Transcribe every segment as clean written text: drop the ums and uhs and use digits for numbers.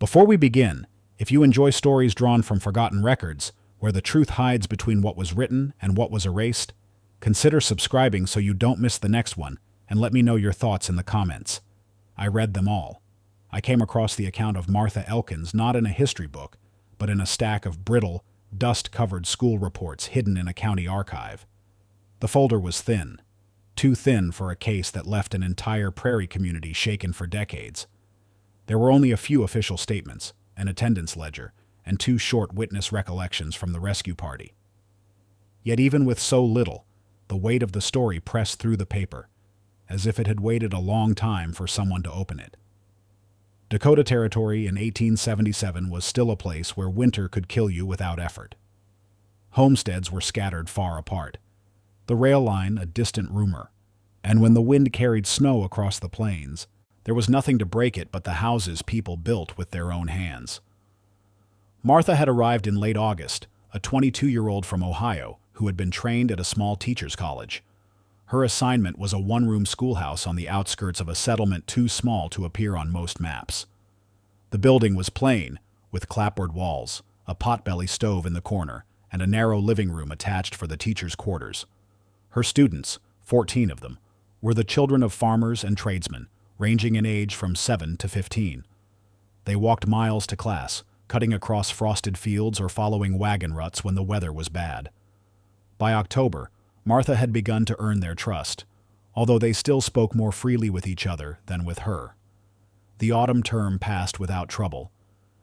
Before we begin, if you enjoy stories drawn from forgotten records, where the truth hides between what was written and what was erased, consider subscribing so you don't miss the next one, and let me know your thoughts in the comments. I read them all. I came across the account of Martha Elkins not in a history book, but in a stack of brittle, dust-covered school reports hidden in a county archive. The folder was thin, too thin for a case that left an entire prairie community shaken for decades. There were only a few official statements, an attendance ledger, and 2 short witness recollections from the rescue party. Yet even with so little, the weight of the story pressed through the paper, as if it had waited a long time for someone to open it. Dakota Territory in 1877 was still a place where winter could kill you without effort. Homesteads were scattered far apart, the rail line a distant rumor, and when the wind carried snow across the plains, there was nothing to break it but the houses people built with their own hands. Martha had arrived in late August, a 22-year-old from Ohio who had been trained at a small teacher's college. Her assignment was a one-room schoolhouse on the outskirts of a settlement too small to appear on most maps. The building was plain, with clapboard walls, a potbelly stove in the corner, and a narrow living room attached for the teacher's quarters. Her students, 14 of them, were the children of farmers and tradesmen, ranging in age from 7 to 15. They walked miles to class, cutting across frosted fields or following wagon ruts when the weather was bad. By October, Martha had begun to earn their trust, although they still spoke more freely with each other than with her. The autumn term passed without trouble.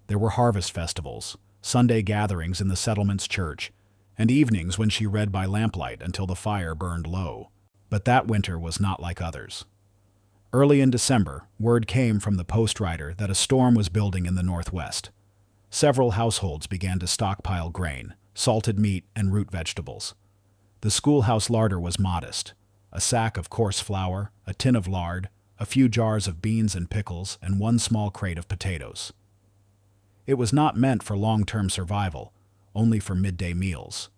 There were harvest festivals, Sunday gatherings in the settlement's church, and evenings when she read by lamplight until the fire burned low. But that winter was not like others. Early in December, word came from the postwriter that a storm was building in the northwest. Several households began to stockpile grain, salted meat, and root vegetables. The schoolhouse larder was modest: a sack of coarse flour, a tin of lard, a few jars of beans and pickles, and 1 small crate of potatoes. It was not meant for long-term survival, only for midday meals.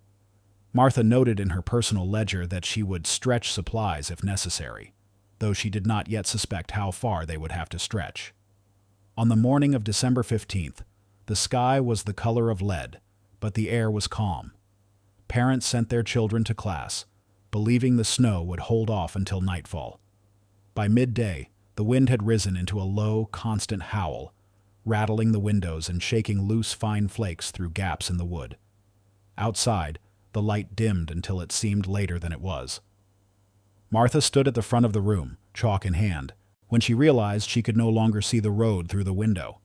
Martha noted in her personal ledger that she would stretch supplies if necessary, though she did not yet suspect how far they would have to stretch. On the morning of December 15th, the sky was the color of lead, but the air was calm. Parents sent their children to class, believing the snow would hold off until nightfall. By midday, the wind had risen into a low, constant howl, rattling the windows and shaking loose, fine flakes through gaps in the wood. Outside, the light dimmed until it seemed later than it was. Martha stood at the front of the room, chalk in hand, when she realized she could no longer see the road through the window.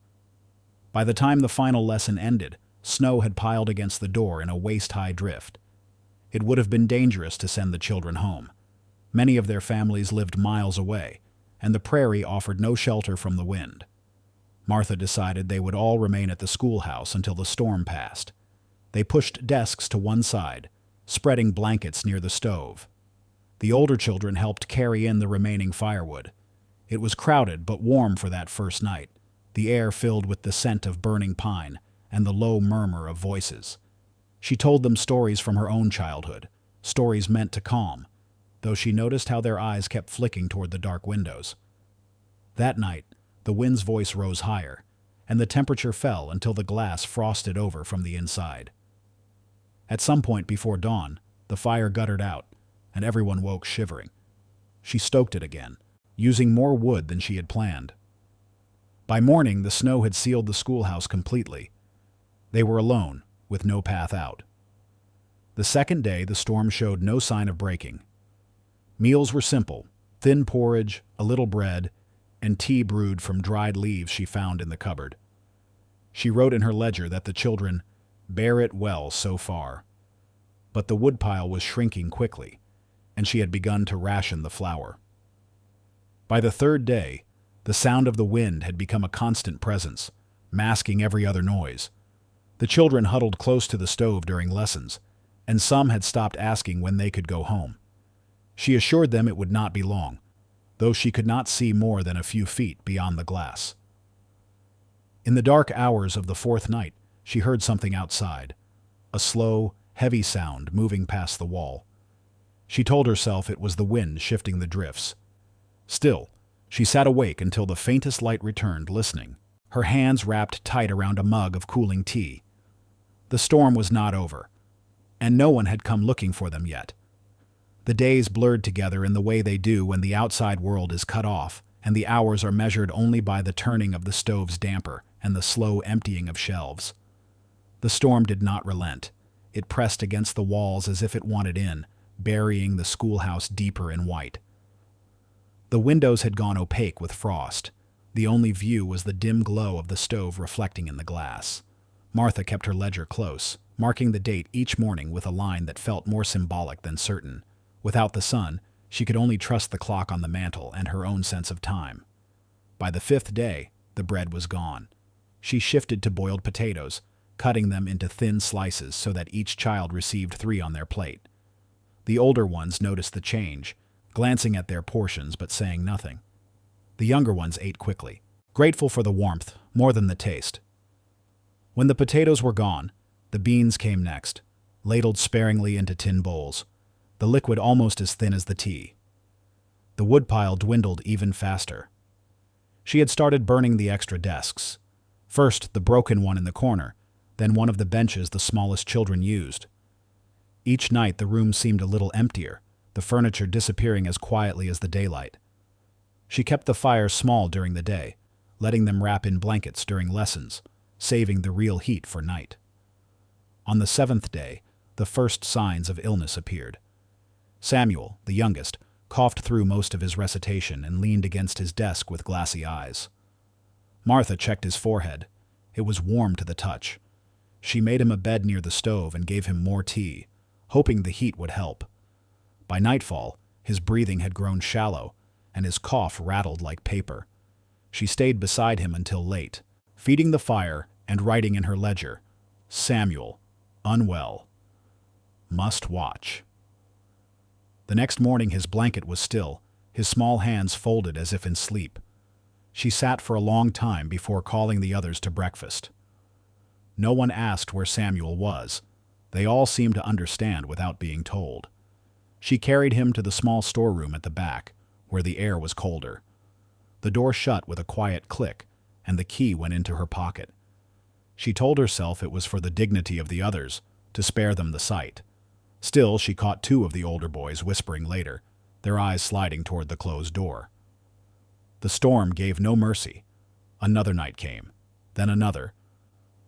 By the time the final lesson ended, snow had piled against the door in a waist-high drift. It would have been dangerous to send the children home. Many of their families lived miles away, and the prairie offered no shelter from the wind. Martha decided they would all remain at the schoolhouse until the storm passed. They pushed desks to one side, spreading blankets near the stove. The older children helped carry in the remaining firewood. It was crowded but warm for that first night, the air filled with the scent of burning pine and the low murmur of voices. She told them stories from her own childhood, stories meant to calm, though she noticed how their eyes kept flicking toward the dark windows. That night, the wind's voice rose higher, and the temperature fell until the glass frosted over from the inside. At some point before dawn, the fire guttered out, and everyone woke shivering. She stoked it again, using more wood than she had planned. By morning, the snow had sealed the schoolhouse completely. They were alone, with no path out. The second day, the storm showed no sign of breaking. Meals were simple: thin porridge, a little bread, and tea brewed from dried leaves she found in the cupboard. She wrote in her ledger that the children "bear it well so far." But the woodpile was shrinking quickly, and she had begun to ration the flour. By the third day, the sound of the wind had become a constant presence, masking every other noise. The children huddled close to the stove during lessons, and some had stopped asking when they could go home. She assured them it would not be long, though she could not see more than a few feet beyond the glass. In the dark hours of the fourth night, she heard something outside, a slow, heavy sound moving past the wall. She told herself it was the wind shifting the drifts. Still, she sat awake until the faintest light returned, listening. her hands wrapped tight around a mug of cooling tea. The storm was not over, and no one had come looking for them yet. The days blurred together in the way they do when the outside world is cut off, and the hours are measured only by the turning of the stove's damper and the slow emptying of shelves. The storm did not relent. It pressed against the walls as if it wanted in, burying the schoolhouse deeper in white. The windows had gone opaque with frost. The only view was the dim glow of the stove reflecting in the glass. Martha kept her ledger close, marking the date each morning with a line that felt more symbolic than certain. Without the sun, she could only trust the clock on the mantel and her own sense of time. By the 5th day, the bread was gone. She shifted to boiled potatoes, cutting them into thin slices so that each child received 3 on their plate. The older ones noticed the change, glancing at their portions but saying nothing. The younger ones ate quickly, grateful for the warmth more than the taste. When the potatoes were gone, the beans came next, ladled sparingly into tin bowls, the liquid almost as thin as the tea. The woodpile dwindled even faster. She had started burning the extra desks. First, the broken one in the corner, then one of the benches the smallest children used. Each night the room seemed a little emptier, the furniture disappearing as quietly as the daylight. She kept the fires small during the day, letting them wrap in blankets during lessons, saving the real heat for night. On the 7th day, the first signs of illness appeared. Samuel, the youngest, coughed through most of his recitation and leaned against his desk with glassy eyes. Martha checked his forehead. It was warm to the touch. She made him a bed near the stove and gave him more tea, hoping the heat would help. By nightfall, his breathing had grown shallow, and his cough rattled like paper. She stayed beside him until late, feeding the fire and writing in her ledger, "Samuel, unwell. Must watch." The next morning his blanket was still, his small hands folded as if in sleep. She sat for a long time before calling the others to breakfast. No one asked where Samuel was. They all seemed to understand without being told. She carried him to the small storeroom at the back, where the air was colder. The door shut with a quiet click, and the key went into her pocket. She told herself it was for the dignity of the others, to spare them the sight. Still, she caught 2 of the older boys whispering later, their eyes sliding toward the closed door. The storm gave no mercy. Another night came, then another.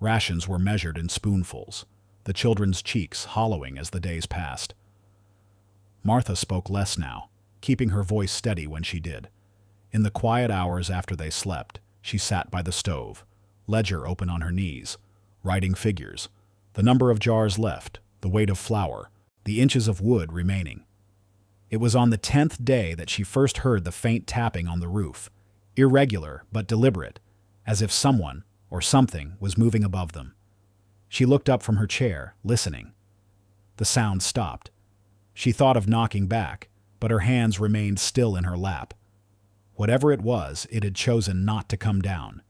Rations were measured in spoonfuls, the children's cheeks hollowing as the days passed. Martha spoke less now, keeping her voice steady when she did. In the quiet hours after they slept, she sat by the stove, ledger open on her knees, writing figures, the number of jars left, the weight of flour, the inches of wood remaining. It was on the 10th day that she first heard the faint tapping on the roof, irregular but deliberate, as if someone or something was moving above them. She looked up from her chair, listening. The sound stopped. She thought of knocking back, but her hands remained still in her lap. Whatever it was, it had chosen not to come down.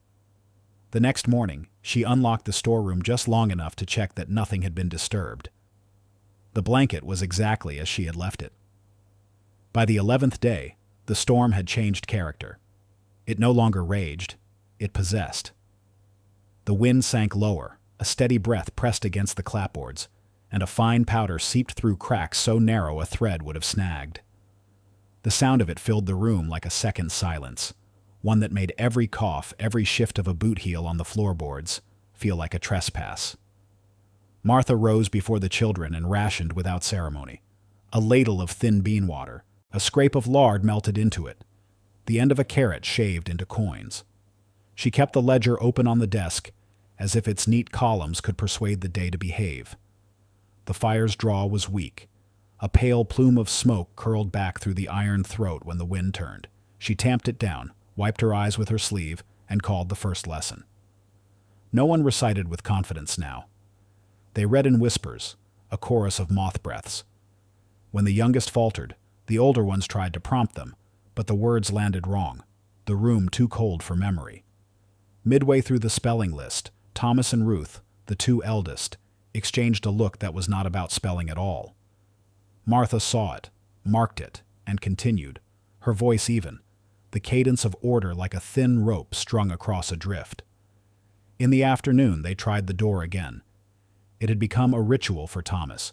The next morning, she unlocked the storeroom just long enough to check that nothing had been disturbed. The blanket was exactly as she had left it. By the 11th day, the storm had changed character. It no longer raged, it possessed. The wind sank lower, a steady breath pressed against the clapboards, and a fine powder seeped through cracks so narrow a thread would have snagged. The sound of it filled the room like a second silence, one that made every cough, every shift of a boot heel on the floorboards, feel like a trespass. Martha rose before the children and rationed without ceremony. A ladle of thin bean water, a scrape of lard melted into it, the end of a carrot shaved into coins. She kept the ledger open on the desk, as if its neat columns could persuade the day to behave. The fire's draw was weak. A pale plume of smoke curled back through the iron throat when the wind turned. She tamped it down, wiped her eyes with her sleeve, and called the first lesson. No one recited with confidence now. They read in whispers, a chorus of moth breaths. When the youngest faltered, the older ones tried to prompt them, but the words landed wrong, the room too cold for memory. Midway through the spelling list, Thomas and Ruth, the 2 eldest, exchanged a look that was not about spelling at all. Martha saw it, marked it, and continued, her voice even, the cadence of order like a thin rope strung across a drift. In the afternoon, they tried the door again. It had become a ritual for Thomas.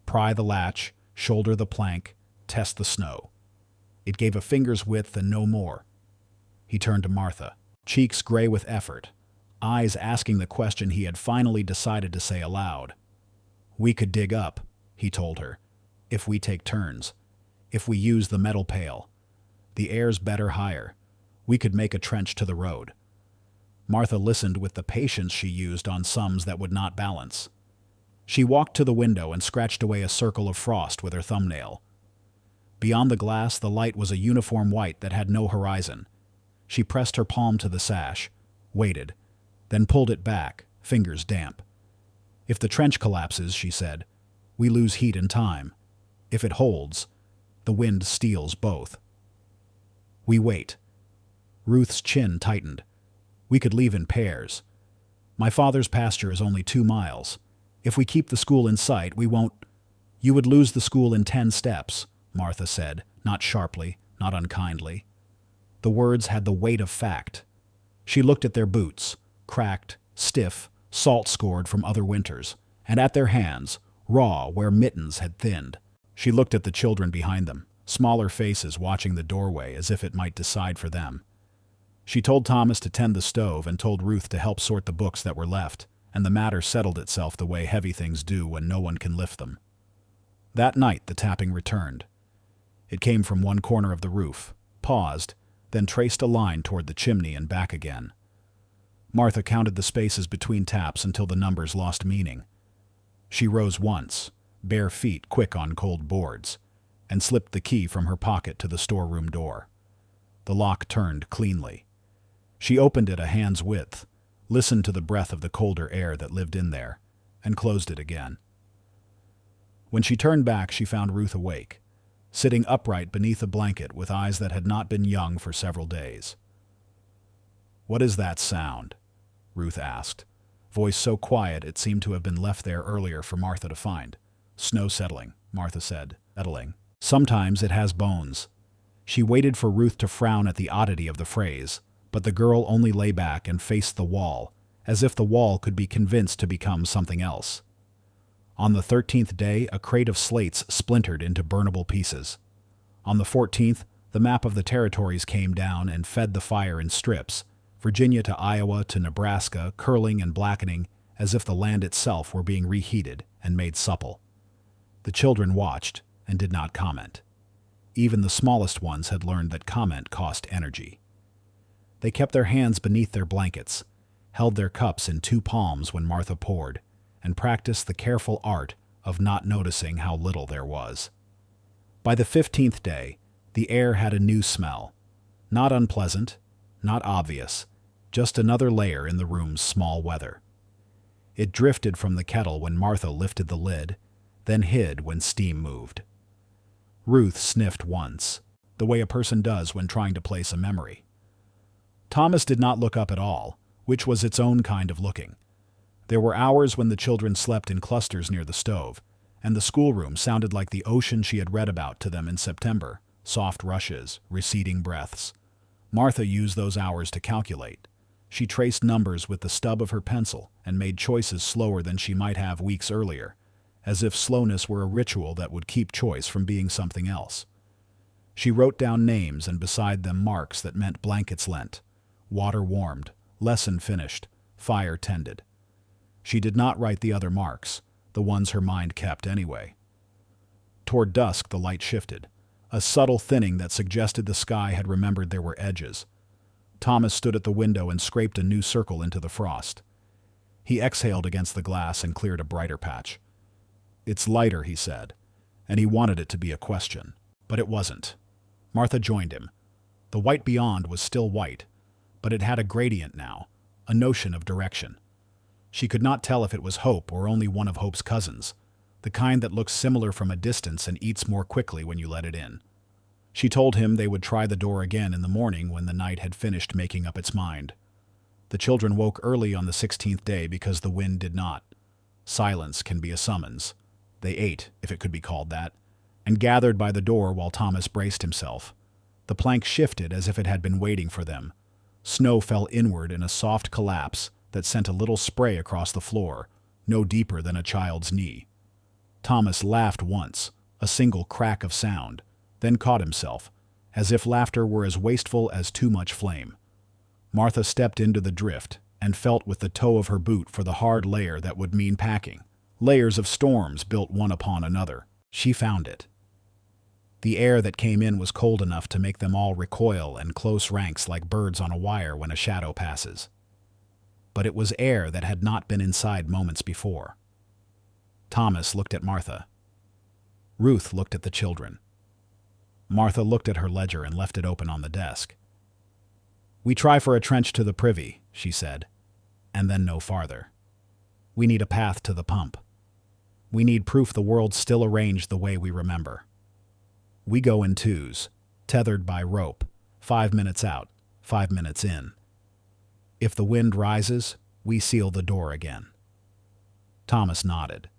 Pry the latch, shoulder the plank, test the snow. It gave a finger's width and no more. He turned to Martha, cheeks gray with effort, eyes asking the question he had finally decided to say aloud. "We could dig up," he told her, "if we take turns. If we use the metal pail. The air's better higher. We could make a trench to the road." Martha listened with the patience she used on sums that would not balance. She walked to the window and scratched away a circle of frost with her thumbnail. Beyond the glass, the light was a uniform white that had no horizon. She pressed her palm to the sash, waited, then pulled it back, fingers damp. "If the trench collapses," she said, "we lose heat and time. If it holds, the wind steals both." We wait. Ruth's chin tightened. "We could leave in pairs. My father's pasture is only 2 miles. If we keep the school in sight, we won't—" "You would lose the school in 10 steps," Martha said, not sharply, not unkindly. The words had the weight of fact. She looked at their boots, cracked, stiff, salt-scored from other winters, and at their hands, raw where mittens had thinned. She looked at the children behind them, smaller faces watching the doorway as if it might decide for them. She told Thomas to tend the stove and told Ruth to help sort the books that were left, and the matter settled itself the way heavy things do when no one can lift them. That night the tapping returned. It came from one corner of the roof, paused, then traced a line toward the chimney and back again. Martha counted the spaces between taps until the numbers lost meaning. She rose once, bare feet quick on cold boards, and slipped the key from her pocket to the storeroom door. The lock turned cleanly. She opened it a hand's width, listened to the breath of the colder air that lived in there, and closed it again. When she turned back, she found Ruth awake, sitting upright beneath a blanket with eyes that had not been young for several days. "What is that sound?" Ruth asked, voice so quiet it seemed to have been left there earlier for Martha to find. "Snow settling," Martha said, settling. "Sometimes it has bones." She waited for Ruth to frown at the oddity of the phrase, but the girl only lay back and faced the wall, as if the wall could be convinced to become something else. On the 13th day, a crate of slates splintered into burnable pieces. On the 14th, the map of the territories came down and fed the fire in strips, Virginia to Iowa to Nebraska, curling and blackening as if the land itself were being reheated and made supple. The children watched and did not comment. Even the smallest ones had learned that comment cost energy. They kept their hands beneath their blankets, held their cups in 2 palms when Martha poured, and practiced the careful art of not noticing how little there was. By the 15th day, the air had a new smell. Not unpleasant, not obvious, just another layer in the room's small weather. It drifted from the kettle when Martha lifted the lid, then hid when steam moved. Ruth sniffed once, the way a person does when trying to place a memory. Thomas did not look up at all, which was its own kind of looking. There were hours when the children slept in clusters near the stove, and the schoolroom sounded like the ocean she had read about to them in September, soft rushes, receding breaths. Martha used those hours to calculate. She traced numbers with the stub of her pencil and made choices slower than she might have weeks earlier, as if slowness were a ritual that would keep choice from being something else. She wrote down names and beside them marks that meant blankets lent, water warmed, lesson finished, fire tended. She did not write the other marks, the ones her mind kept anyway. Toward dusk the light shifted, a subtle thinning that suggested the sky had remembered there were edges. Thomas stood at the window and scraped a new circle into the frost. He exhaled against the glass and cleared a brighter patch. "It's lighter," he said, and he wanted it to be a question, but it wasn't. Martha joined him. The white beyond was still white, but it had a gradient now, a notion of direction. She could not tell if it was hope or only one of hope's cousins, the kind that looks similar from a distance and eats more quickly when you let it in. She told him they would try the door again in the morning when the night had finished making up its mind. The children woke early on the 16th day because the wind did not. Silence can be a summons. They ate, if it could be called that, and gathered by the door while Thomas braced himself. The plank shifted as if it had been waiting for them. Snow fell inward in a soft collapse that sent a little spray across the floor, no deeper than a child's knee. Thomas laughed once, a single crack of sound, then caught himself, as if laughter were as wasteful as too much flame. Martha stepped into the drift and felt with the toe of her boot for the hard layer that would mean packing. Layers of storms built one upon another. She found it. The air that came in was cold enough to make them all recoil in close ranks like birds on a wire when a shadow passes. But it was air that had not been inside moments before. Thomas looked at Martha. Ruth looked at the children. Martha looked at her ledger and left it open on the desk. "We try for a trench to the privy," she said, "and then no farther. We need a path to the pump. We need proof the world's still arranged the way we remember. We go in twos, tethered by rope, 5 minutes out, 5 minutes in. If the wind rises, we seal the door again." Thomas nodded.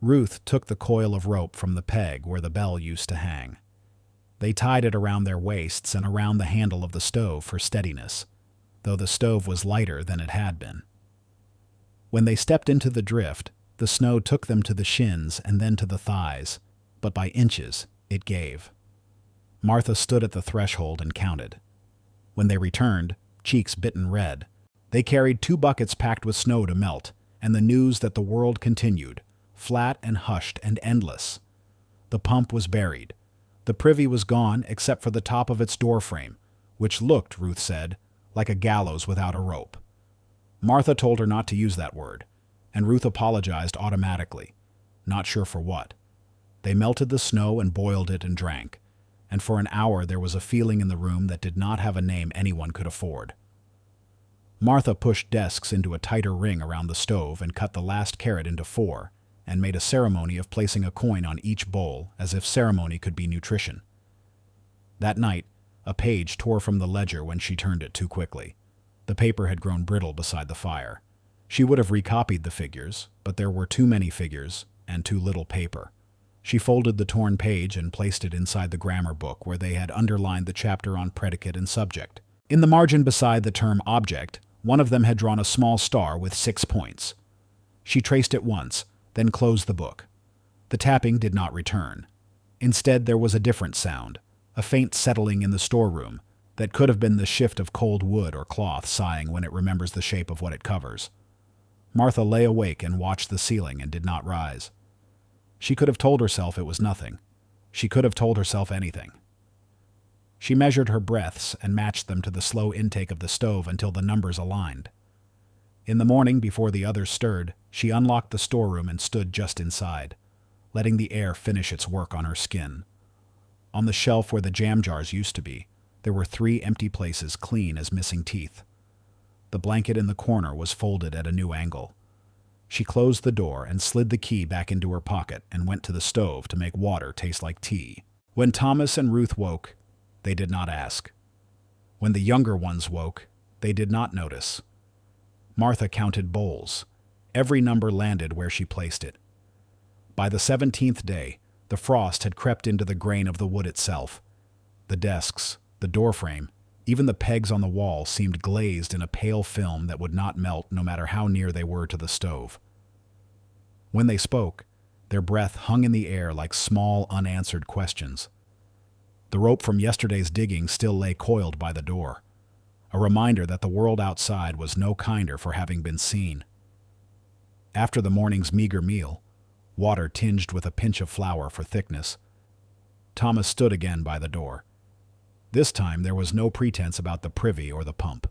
Ruth took the coil of rope from the peg where the bell used to hang. They tied it around their waists and around the handle of the stove for steadiness, though the stove was lighter than it had been. When they stepped into the drift, the snow took them to the shins and then to the thighs, but by inches it gave. Martha stood at the threshold and counted. When they returned, cheeks bitten red, they carried 2 buckets packed with snow to melt, and the news that the world continued, flat and hushed and endless. The pump was buried. The privy was gone except for the top of its doorframe, which looked, Ruth said, like a gallows without a rope. Martha told her not to use that word, and Ruth apologized automatically, not sure for what. They melted the snow and boiled it and drank, and for an hour there was a feeling in the room that did not have a name anyone could afford. Martha pushed desks into a tighter ring around the stove and cut the last carrot into 4, and made a ceremony of placing a coin on each bowl, as if ceremony could be nutrition. That night, a page tore from the ledger when she turned it too quickly. The paper had grown brittle beside the fire. She would have recopied the figures, but there were too many figures and too little paper. She folded the torn page and placed it inside the grammar book where they had underlined the chapter on predicate and subject. In the margin beside the term object, one of them had drawn a small star with 6 points. She traced it once, then closed the book. The tapping did not return. Instead, there was a different sound, a faint settling in the storeroom that could have been the shift of cold wood or cloth sighing when it remembers the shape of what it covers. Martha lay awake and watched the ceiling and did not rise. She could have told herself it was nothing. She could have told herself anything. She measured her breaths and matched them to the slow intake of the stove until the numbers aligned. In the morning, before the others stirred, she unlocked the storeroom and stood just inside, letting the air finish its work on her skin. On the shelf where the jam jars used to be, there were 3 empty places clean as missing teeth. The blanket in the corner was folded at a new angle. She closed the door and slid the key back into her pocket and went to the stove to make water taste like tea. When Thomas and Ruth woke, they did not ask. When the younger ones woke, they did not notice. Martha counted bowls. Every number landed where she placed it. By the 17th day, the frost had crept into the grain of the wood itself. The desks, the doorframe, even the pegs on the wall seemed glazed in a pale film that would not melt no matter how near they were to the stove. When they spoke, their breath hung in the air like small, unanswered questions. The rope from yesterday's digging still lay coiled by the door, a reminder that the world outside was no kinder for having been seen. After the morning's meager meal, water tinged with a pinch of flour for thickness, Thomas stood again by the door. This time there was no pretense about the privy or the pump.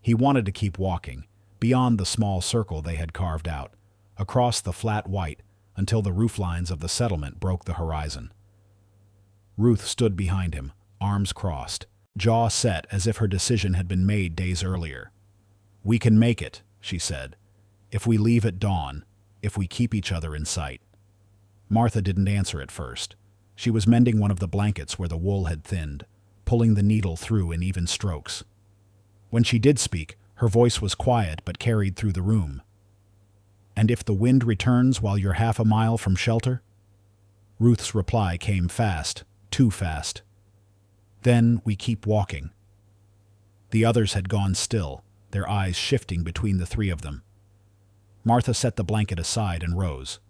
He wanted to keep walking, beyond the small circle they had carved out, across the flat white, until the rooflines of the settlement broke the horizon. Ruth stood behind him, arms crossed, jaw set as if her decision had been made days earlier. "We can make it," she said, "if we leave at dawn, if we keep each other in sight." Martha didn't answer at first. She was mending one of the blankets where the wool had thinned, pulling the needle through in even strokes. When she did speak, her voice was quiet but carried through the room. "And if the wind returns while you're half a mile from shelter?" Ruth's reply came fast, too fast. "Then we keep walking." The others had gone still, their eyes shifting between the three of them. Martha set the blanket aside and rose.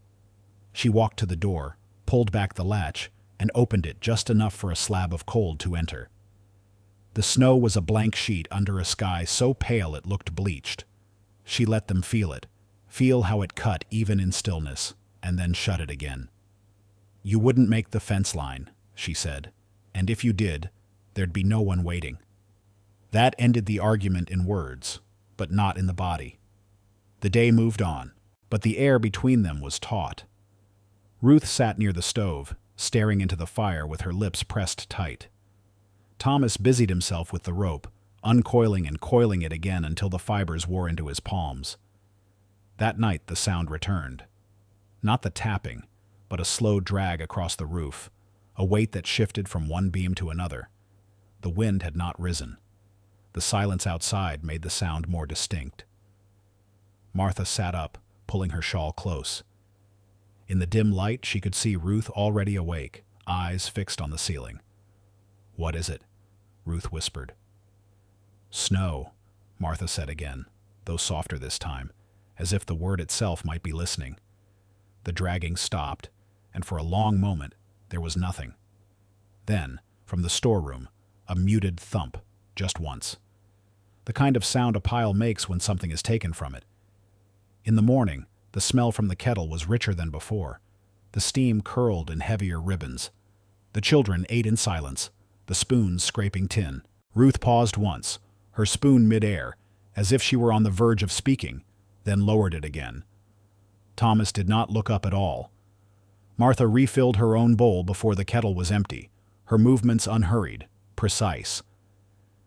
She walked to the door, pulled back the latch, and opened it just enough for a slab of cold to enter. The snow was a blank sheet under a sky so pale it looked bleached. She let them feel how it cut even in stillness, and then shut it again. "You wouldn't make the fence line," she said, "and if you did, there'd be no one waiting." That ended the argument in words, but not in the body. The day moved on, but the air between them was taut. Ruth sat near the stove, staring into the fire with her lips pressed tight. Thomas busied himself with the rope, uncoiling and coiling it again until the fibers wore into his palms. That night the sound returned. Not the tapping, but a slow drag across the roof, a weight that shifted from one beam to another. The wind had not risen. The silence outside made the sound more distinct. Martha sat up, pulling her shawl close. In the dim light, she could see Ruth already awake, eyes fixed on the ceiling. "What is it?" Ruth whispered. "Snow," Martha said again, though softer this time, as if the word itself might be listening. The dragging stopped, and for a long moment there was nothing. Then, from the storeroom, a muted thump, just once. The kind of sound a pile makes when something is taken from it. In the morning, the smell from the kettle was richer than before. The steam curled in heavier ribbons. The children ate in silence, the spoons scraping tin. Ruth paused once, her spoon mid-air, as if she were on the verge of speaking, then lowered it again. Thomas did not look up at all. Martha refilled her own bowl before the kettle was empty, her movements unhurried, precise.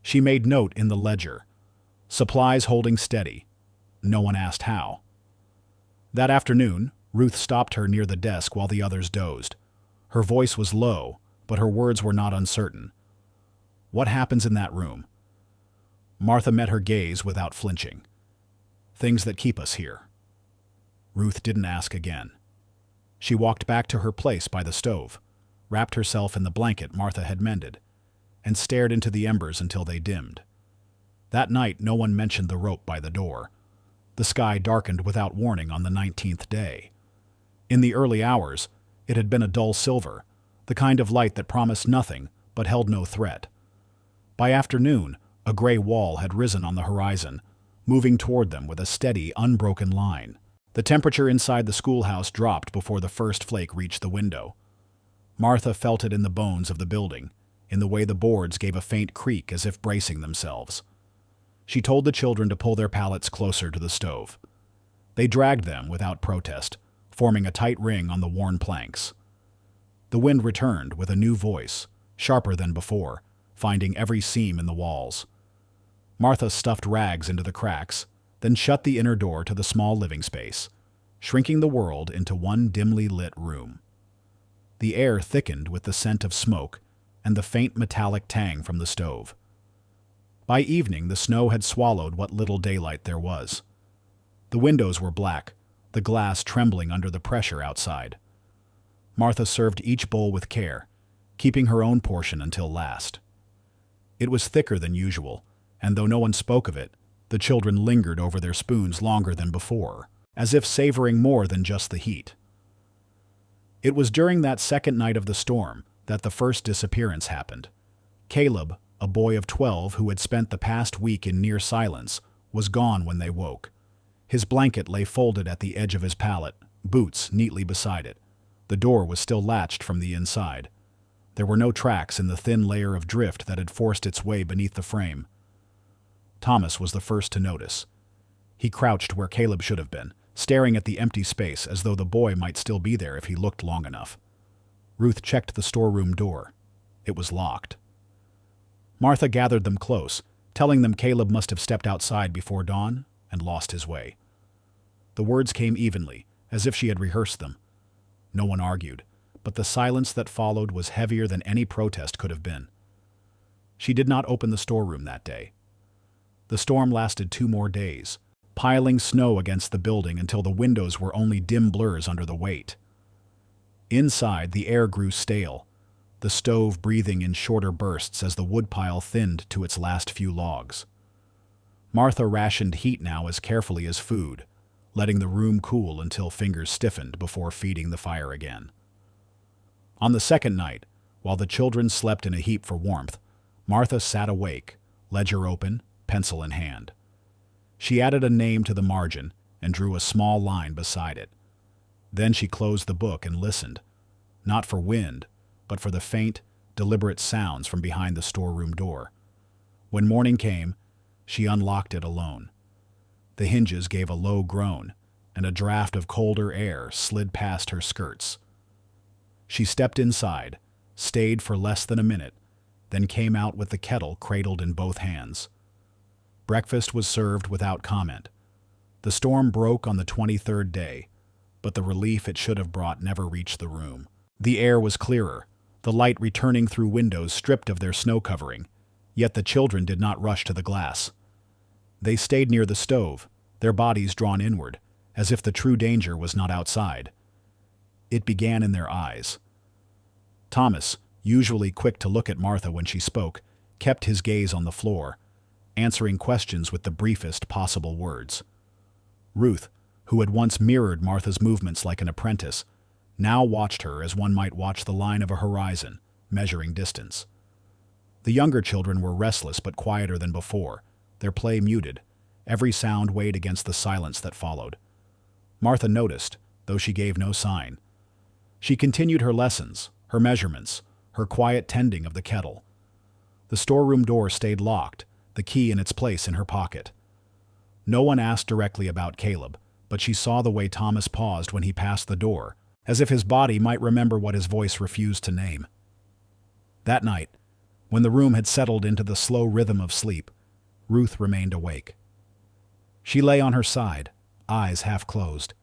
She made note in the ledger. Supplies holding steady. No one asked how. That afternoon, Ruth stopped her near the desk while the others dozed. Her voice was low, but her words were not uncertain. "What happens in that room?" Martha met her gaze without flinching. "Things that keep us here." Ruth didn't ask again. She walked back to her place by the stove, wrapped herself in the blanket Martha had mended, and stared into the embers until they dimmed. That night no one mentioned the rope by the door. The sky darkened without warning on the 19th day. In the early hours, it had been a dull silver, the kind of light that promised nothing but held no threat. By afternoon, a gray wall had risen on the horizon, moving toward them with a steady, unbroken line. The temperature inside the schoolhouse dropped before the first flake reached the window. Martha felt it in the bones of the building, in the way the boards gave a faint creak as if bracing themselves. She told the children to pull their pallets closer to the stove. They dragged them without protest, forming a tight ring on the worn planks. The wind returned with a new voice, sharper than before, finding every seam in the walls. Martha stuffed rags into the cracks, then shut the inner door to the small living space, shrinking the world into one dimly lit room. The air thickened with the scent of smoke and the faint metallic tang from the stove. By evening, the snow had swallowed what little daylight there was. The windows were black, the glass trembling under the pressure outside. Martha served each bowl with care, keeping her own portion until last. It was thicker than usual, and though no one spoke of it, the children lingered over their spoons longer than before, as if savoring more than just the heat. It was during that second night of the storm that the first disappearance happened. Caleb, a boy of 12 who had spent the past week in near silence, was gone when they woke. His blanket lay folded at the edge of his pallet, boots neatly beside it. The door was still latched from the inside. There were no tracks in the thin layer of drift that had forced its way beneath the frame. Thomas was the first to notice. He crouched where Caleb should have been, staring at the empty space as though the boy might still be there if he looked long enough. Ruth checked the storeroom door. It was locked. Martha gathered them close, telling them Caleb must have stepped outside before dawn and lost his way. The words came evenly, as if she had rehearsed them. No one argued, but the silence that followed was heavier than any protest could have been. She did not open the storeroom that day. The storm lasted 2 more days, piling snow against the building until the windows were only dim blurs under the weight. Inside, the air grew stale, the stove breathing in shorter bursts as the woodpile thinned to its last few logs. Martha rationed heat now as carefully as food, letting the room cool until fingers stiffened before feeding the fire again. On the second night, while the children slept in a heap for warmth, Martha sat awake, ledger open, pencil in hand. She added a name to the margin and drew a small line beside it. Then she closed the book and listened, not for wind, but for the faint, deliberate sounds from behind the storeroom door. When morning came, she unlocked it alone. The hinges gave a low groan, and a draft of colder air slid past her skirts. She stepped inside, stayed for less than a minute, then came out with the kettle cradled in both hands. Breakfast was served without comment. The storm broke on the 23rd day, but the relief it should have brought never reached the room. The air was clearer, the light returning through windows stripped of their snow covering, yet the children did not rush to the glass. They stayed near the stove, their bodies drawn inward, as if the true danger was not outside. It began in their eyes. Thomas, usually quick to look at Martha when she spoke, kept his gaze on the floor, answering questions with the briefest possible words. Ruth, who had once mirrored Martha's movements like an apprentice, now watched her as one might watch the line of a horizon, measuring distance. The younger children were restless but quieter than before, their play muted, every sound weighed against the silence that followed. Martha noticed, though she gave no sign. She continued her lessons, her measurements, her quiet tending of the kettle. The storeroom door stayed locked, the key in its place in her pocket. No one asked directly about Caleb, but she saw the way Thomas paused when he passed the door, as if his body might remember what his voice refused to name. That night, when the room had settled into the slow rhythm of sleep, Ruth remained awake. She lay on her side, eyes half closed,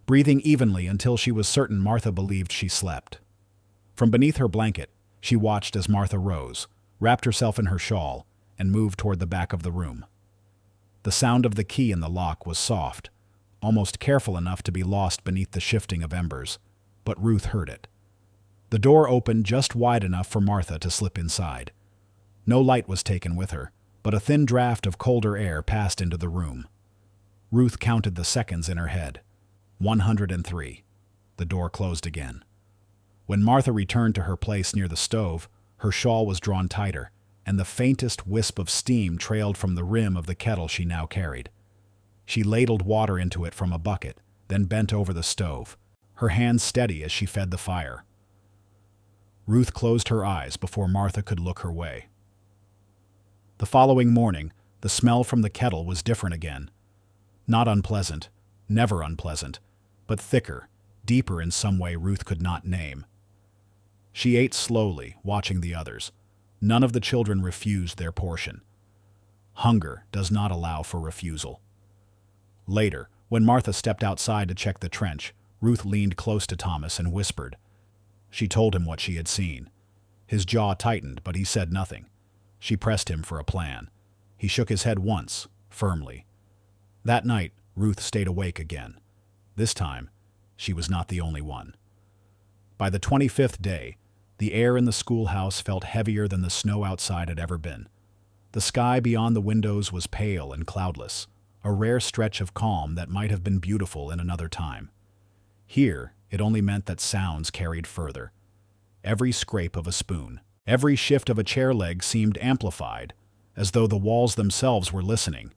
breathing evenly until she was certain Martha believed she slept. From beneath her blanket, she watched as Martha rose, wrapped herself in her shawl, and moved toward the back of the room. The sound of the key in the lock was soft, almost careful enough to be lost beneath the shifting of embers, but Ruth heard it. The door opened just wide enough for Martha to slip inside. No light was taken with her, but a thin draft of colder air passed into the room. Ruth counted the seconds in her head. 103. The door closed again. When Martha returned to her place near the stove, her shawl was drawn tighter, and the faintest wisp of steam trailed from the rim of the kettle she now carried. She ladled water into it from a bucket, then bent over the stove, her hands steady as she fed the fire. Ruth closed her eyes before Martha could look her way. The following morning, the smell from the kettle was different again. Not unpleasant, never unpleasant, but thicker, deeper in some way Ruth could not name. She ate slowly, watching the others. None of the children refused their portion. Hunger does not allow for refusal. Later, when Martha stepped outside to check the trench, Ruth leaned close to Thomas and whispered. She told him what she had seen. His jaw tightened, but he said nothing. She pressed him for a plan. He shook his head once, firmly. That night, Ruth stayed awake again. This time, she was not the only one. By the 25th day, the air in the schoolhouse felt heavier than the snow outside had ever been. The sky beyond the windows was pale and cloudless, a rare stretch of calm that might have been beautiful in another time. Here, it only meant that sounds carried further. Every scrape of a spoon, every shift of a chair leg seemed amplified, as though the walls themselves were listening.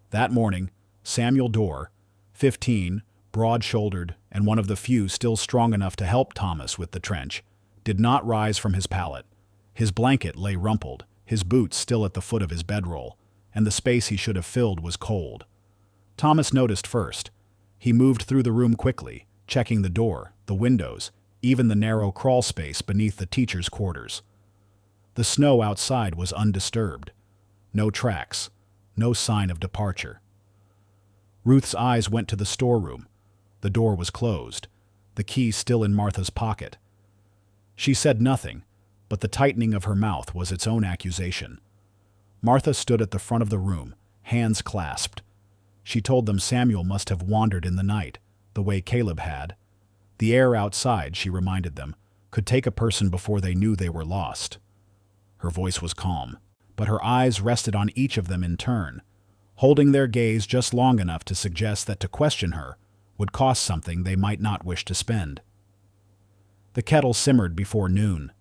That morning, Samuel Dorr, 15, broad-shouldered, and one of the few still strong enough to help Thomas with the trench, did not rise from his pallet. His blanket lay rumpled, his boots still at the foot of his bedroll, and the space he should have filled was cold. Thomas noticed first. He moved through the room quickly, checking the door, the windows, even the narrow crawl space beneath the teacher's quarters. The snow outside was undisturbed. No tracks, no sign of departure. Ruth's eyes went to the storeroom. The door was closed, the key still in Martha's pocket. She said nothing, but the tightening of her mouth was its own accusation. Martha stood at the front of the room, hands clasped. She told them Samuel must have wandered in the night, the way Caleb had. The air outside, she reminded them, could take a person before they knew they were lost. Her voice was calm, but her eyes rested on each of them in turn. holding their gaze just long enough to suggest that to question her would cost something they might not wish to spend. The kettle simmered before noon.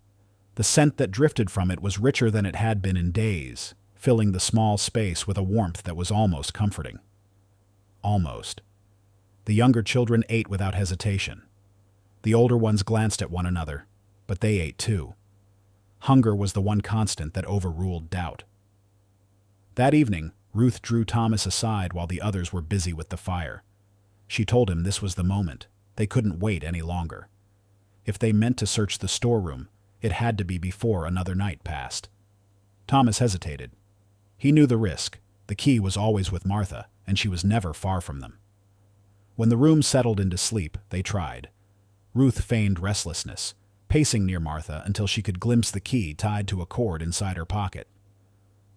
The scent that drifted from it was richer than it had been in days, filling the small space with a warmth that was almost comforting. Almost. The younger children ate without hesitation. The older ones glanced at one another, but they ate too. Hunger was the one constant that overruled doubt. That evening, Ruth drew Thomas aside while the others were busy with the fire. She told him this was the moment. They couldn't wait any longer. If they meant to search the storeroom, it had to be before another night passed. Thomas hesitated. He knew the risk. The key was always with Martha, and she was never far from them. When the room settled into sleep, they tried. Ruth feigned restlessness, pacing near Martha until she could glimpse the key tied to a cord inside her pocket.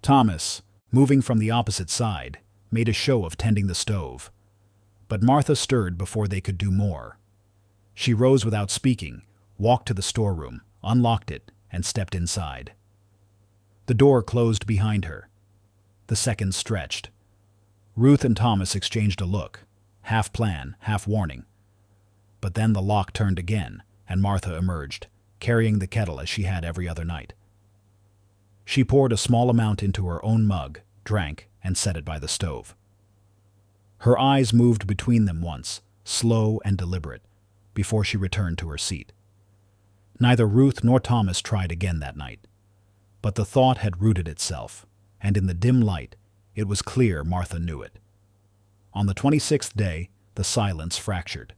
Thomas, moving from the opposite side, made a show of tending the stove. But Martha stirred before they could do more. She rose without speaking, walked to the storeroom, unlocked it, and stepped inside. The door closed behind her. The seconds stretched. Ruth and Thomas exchanged a look, half plan, half warning. But then the lock turned again, and Martha emerged, carrying the kettle as she had every other night. She poured a small amount into her own mug, drank, and set it by the stove. Her eyes moved between them once, slow and deliberate, before she returned to her seat. Neither Ruth nor Thomas tried again that night. But the thought had rooted itself, and in the dim light, it was clear Martha knew it. On the 26th day, the silence fractured.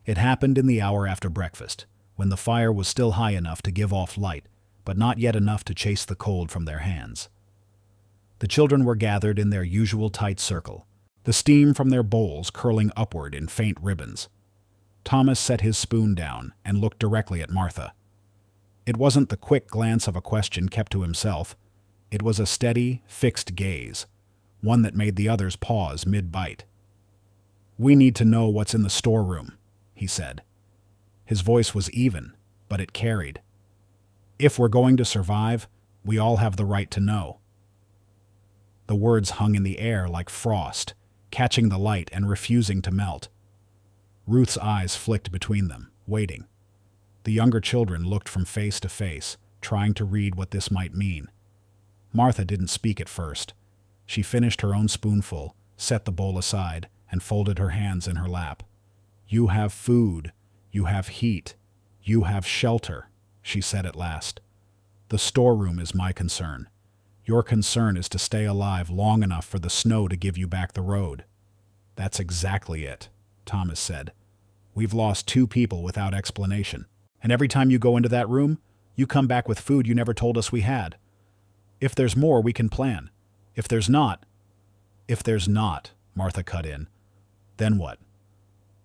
It happened in the hour after breakfast, when the fire was still high enough to give off light, but not yet enough to chase the cold from their hands. The children were gathered in their usual tight circle, the steam from their bowls curling upward in faint ribbons. Thomas set his spoon down and looked directly at Martha. It wasn't the quick glance of a question kept to himself. It was a steady, fixed gaze, one that made the others pause mid-bite. "We need to know what's in the storeroom," he said. His voice was even, but it carried. "If we're going to survive, we all have the right to know." The words hung in the air like frost, catching the light and refusing to melt. Ruth's eyes flicked between them, waiting. The younger children looked from face to face, trying to read what this might mean. Martha didn't speak at first. She finished her own spoonful, set the bowl aside, and folded her hands in her lap. "You have food. You have heat. You have shelter," she said at last. "The storeroom is my concern. Your concern is to stay alive long enough for the snow to give you back the road." "That's exactly it," Thomas said. "We've lost 2 people without explanation. And every time you go into that room, you come back with food you never told us we had. If there's more, we can plan. If there's not..." "If there's not," Martha cut in. "Then what?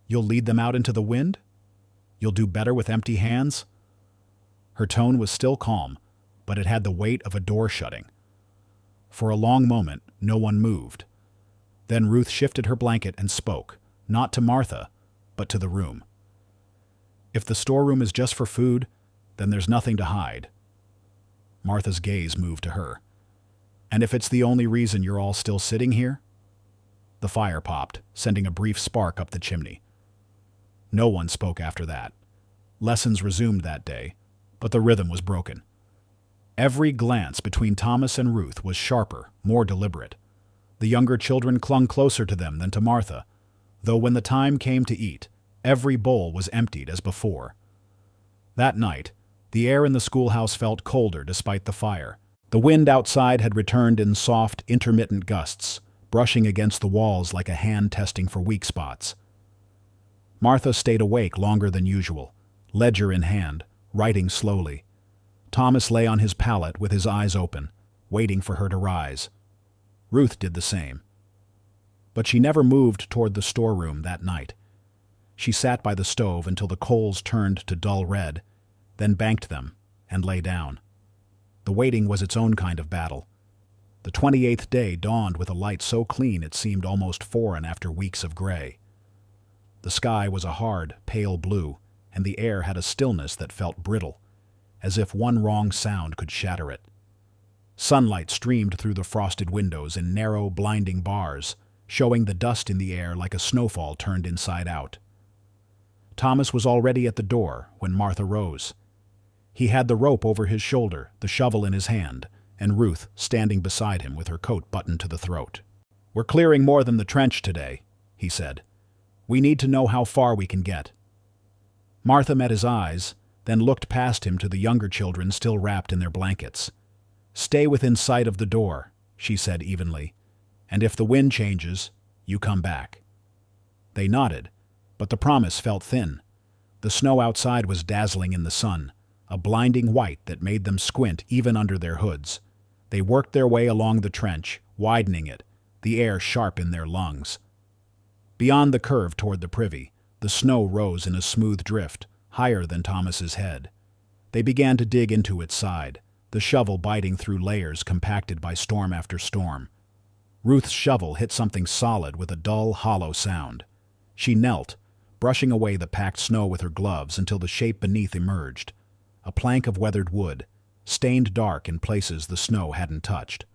You'll lead them out into the wind? You'll do better with empty hands?" Her tone was still calm, but it had the weight of a door shutting. For a long moment, no one moved. Then Ruth shifted her blanket and spoke, not to Martha, but to the room. "If the storeroom is just for food, then there's nothing to hide." Martha's gaze moved to her. "And if it's the only reason you're all still sitting here?" The fire popped, sending a brief spark up the chimney. No one spoke after that. Lessons resumed that day, but the rhythm was broken. Every glance between Thomas and Ruth was sharper, more deliberate. The younger children clung closer to them than to Martha, though when the time came to eat, every bowl was emptied as before. That night, the air in the schoolhouse felt colder despite the fire. The wind outside had returned in soft, intermittent gusts, brushing against the walls like a hand testing for weak spots. Martha stayed awake longer than usual, ledger in hand, writing slowly. Thomas lay on his pallet with his eyes open, waiting for her to rise. Ruth did the same. But she never moved toward the storeroom that night. She sat by the stove until the coals turned to dull red, then banked them and lay down. The waiting was its own kind of battle. The 28th day dawned with a light so clean it seemed almost foreign after weeks of gray. The sky was a hard, pale blue, and the air had a stillness that felt brittle, as if one wrong sound could shatter it. Sunlight streamed through the frosted windows in narrow, blinding bars, showing the dust in the air like a snowfall turned inside out. Thomas was already at the door when Martha rose. He had the rope over his shoulder, the shovel in his hand, and Ruth standing beside him with her coat buttoned to the throat. "We're clearing more than the trench today," he said. "We need to know how far we can get." Martha met his eyes, then looked past him to the younger children still wrapped in their blankets. "Stay within sight of the door," she said evenly, "and if the wind changes, you come back." They nodded, but the promise felt thin. The snow outside was dazzling in the sun, a blinding white that made them squint even under their hoods. They worked their way along the trench, widening it, the air sharp in their lungs. Beyond the curve toward the privy, the snow rose in a smooth drift, higher than Thomas's head. They began to dig into its side, the shovel biting through layers compacted by storm after storm. Ruth's shovel hit something solid with a dull, hollow sound. She knelt, brushing away the packed snow with her gloves until the shape beneath emerged, a plank of weathered wood, stained dark in places the snow hadn't touched.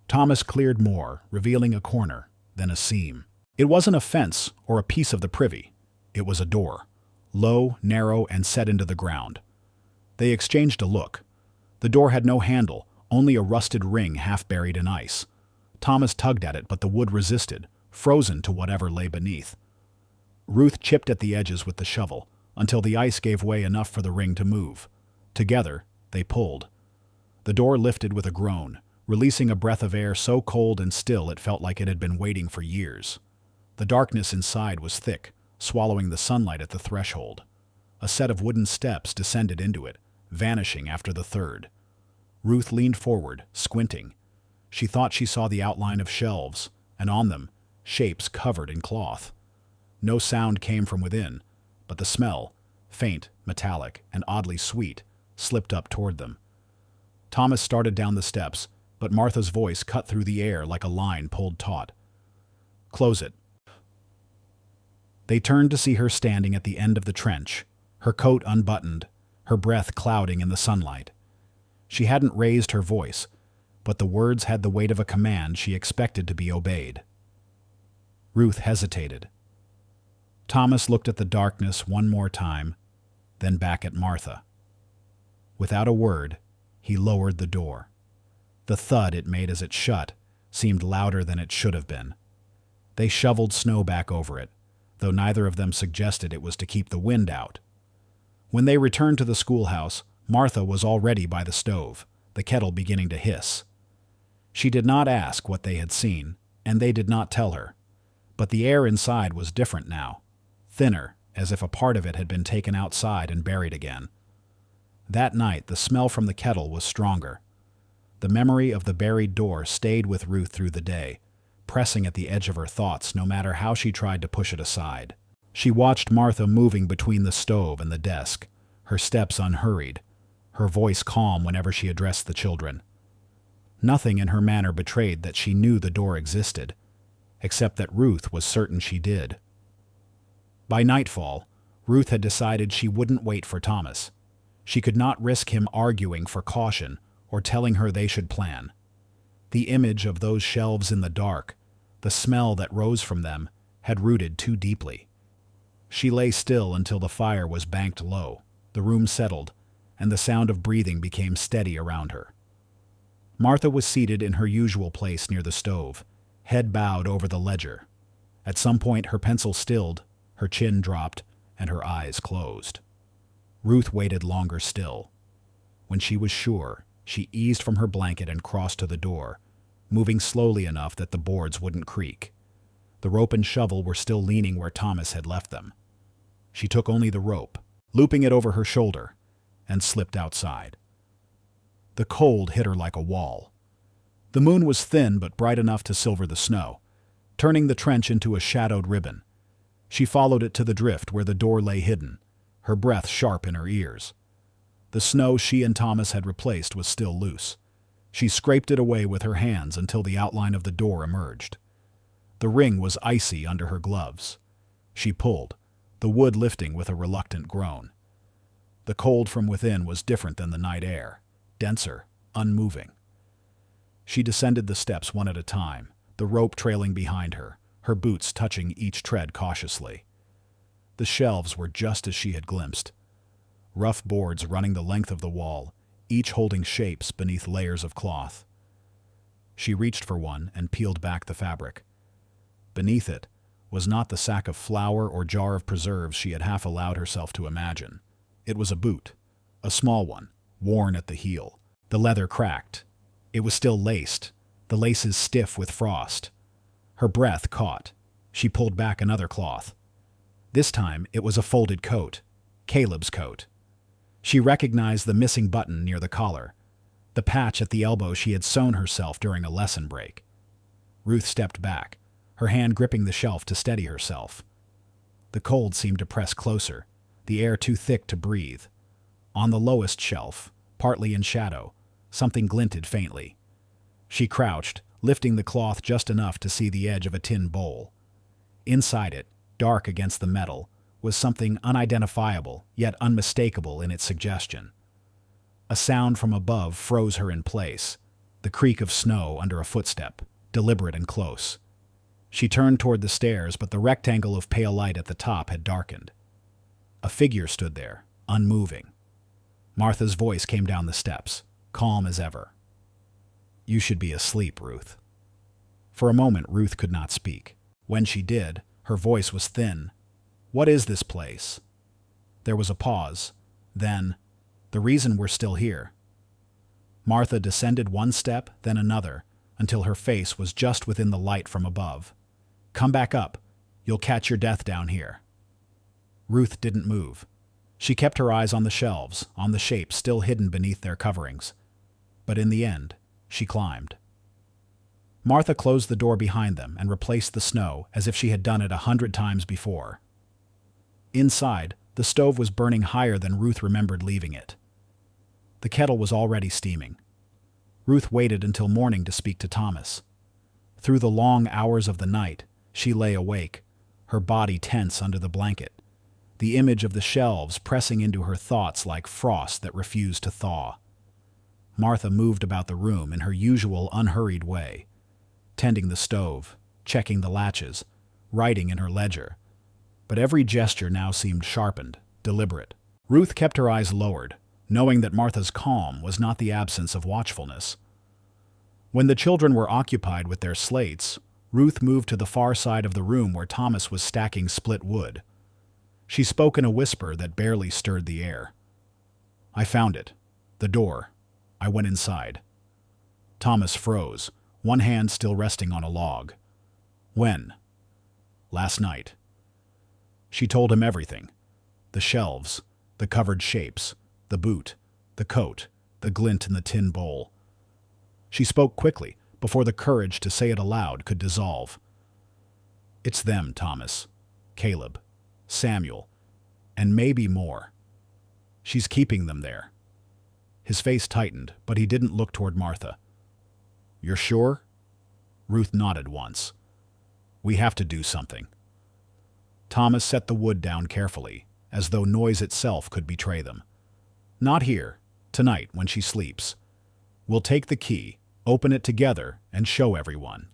Thomas cleared more, revealing a corner, then a seam. It wasn't a fence or a piece of the privy. It was a door, low, narrow, and set into the ground. They exchanged a look. The door had no handle, only a rusted ring half buried in ice. Thomas tugged at it, but the wood resisted, frozen to whatever lay beneath. Ruth chipped at the edges with the shovel, until the ice gave way enough for the ring to move. Together, they pulled. The door lifted with a groan, releasing a breath of air so cold and still it felt like it had been waiting for years. The darkness inside was thick, swallowing the sunlight at the threshold. A set of wooden steps descended into it, vanishing after the third. Ruth leaned forward, squinting. She thought she saw the outline of shelves, and on them, shapes covered in cloth. No sound came from within, but the smell, faint, metallic, and oddly sweet, slipped up toward them. Thomas started down the steps, but Martha's voice cut through the air like a line pulled taut. "Close it." They turned to see her standing at the end of the trench, her coat unbuttoned, her breath clouding in the sunlight. She hadn't raised her voice, but the words had the weight of a command she expected to be obeyed. Ruth hesitated. Thomas looked at the darkness one more time, then back at Martha. Without a word, he lowered the door. The thud it made as it shut seemed louder than it should have been. They shoveled snow back over it, though neither of them suggested it was to keep the wind out. When they returned to the schoolhouse, Martha was already by the stove, the kettle beginning to hiss. She did not ask what they had seen, and they did not tell her. But the air inside was different now, thinner, as if a part of it had been taken outside and buried again. That night, the smell from the kettle was stronger. The memory of the buried door stayed with Ruth through the day, pressing at the edge of her thoughts no matter how she tried to push it aside. She watched Martha moving between the stove and the desk, her steps unhurried, her voice calm whenever she addressed the children. Nothing in her manner betrayed that she knew the door existed, except that Ruth was certain she did. By nightfall, Ruth had decided she wouldn't wait for Thomas. She could not risk him arguing for caution or telling her they should plan. The image of those shelves in the dark, the smell that rose from them, had rooted too deeply. She lay still until the fire was banked low, the room settled, and the sound of breathing became steady around her. Martha was seated in her usual place near the stove, head bowed over the ledger. At some point her pencil stilled, her chin dropped, and her eyes closed. Ruth waited longer still. When she was sure, she eased from her blanket and crossed to the door, moving slowly enough that the boards wouldn't creak. The rope and shovel were still leaning where Thomas had left them. She took only the rope, looping it over her shoulder, and slipped outside. The cold hit her like a wall. The moon was thin but bright enough to silver the snow, turning the trench into a shadowed ribbon. She followed it to the drift where the door lay hidden, her breath sharp in her ears. The snow she and Thomas had replaced was still loose. She scraped it away with her hands until the outline of the door emerged. The ring was icy under her gloves. She pulled, the wood lifting with a reluctant groan. The cold from within was different than the night air, denser, unmoving. She descended the steps one at a time, the rope trailing behind her, her boots touching each tread cautiously. The shelves were just as she had glimpsed. Rough boards running the length of the wall, each holding shapes beneath layers of cloth. She reached for one and peeled back the fabric. Beneath it was not the sack of flour or jar of preserves she had half allowed herself to imagine. It was a boot, a small one, worn at the heel. The leather cracked. It was still laced, the laces stiff with frost. Her breath caught. She pulled back another cloth. This time it was a folded coat, Caleb's coat. She recognized the missing button near the collar, the patch at the elbow she had sewn herself during a lesson break. Ruth stepped back, her hand gripping the shelf to steady herself. The cold seemed to press closer, the air too thick to breathe. On the lowest shelf, partly in shadow, something glinted faintly. She crouched, lifting the cloth just enough to see the edge of a tin bowl. Inside it, dark against the metal, was something unidentifiable yet unmistakable in its suggestion. A sound from above froze her in place, the creak of snow under a footstep, deliberate and close. She turned toward the stairs, but the rectangle of pale light at the top had darkened. A figure stood there, unmoving. Martha's voice came down the steps, calm as ever. "You should be asleep, Ruth." For a moment, Ruth could not speak. When she did, her voice was thin. "What is this place?" There was a pause. Then, "The reason we're still here." Martha descended one step, then another, until her face was just within the light from above. "Come back up. You'll catch your death down here." Ruth didn't move. She kept her eyes on the shelves, on the shapes still hidden beneath their coverings. But in the end, she climbed. Martha closed the door behind them and replaced the snow as if she had done it 100 times before. Inside, the stove was burning higher than Ruth remembered leaving it. The kettle was already steaming. Ruth waited until morning to speak to Thomas. Through the long hours of the night, she lay awake, her body tense under the blanket, the image of the shelves pressing into her thoughts like frost that refused to thaw. Martha moved about the room in her usual unhurried way, tending the stove, checking the latches, writing in her ledger. But every gesture now seemed sharpened, deliberate. Ruth kept her eyes lowered, knowing that Martha's calm was not the absence of watchfulness. When the children were occupied with their slates, Ruth moved to the far side of the room where Thomas was stacking split wood. She spoke in a whisper that barely stirred the air. "I found it. The door. I went inside." Thomas froze, one hand still resting on a log. "When?" "Last night." She told him everything. The shelves, the covered shapes, the boot, the coat, the glint in the tin bowl. She spoke quickly, before the courage to say it aloud could dissolve. "It's them, Thomas, Caleb, Samuel, and maybe more. She's keeping them there." His face tightened, but he didn't look toward Martha. "You're sure?" Ruth nodded once. "We have to do something." Thomas set the wood down carefully, as though noise itself could betray them. "Not here, tonight when she sleeps. We'll take the key, open it together, and show everyone."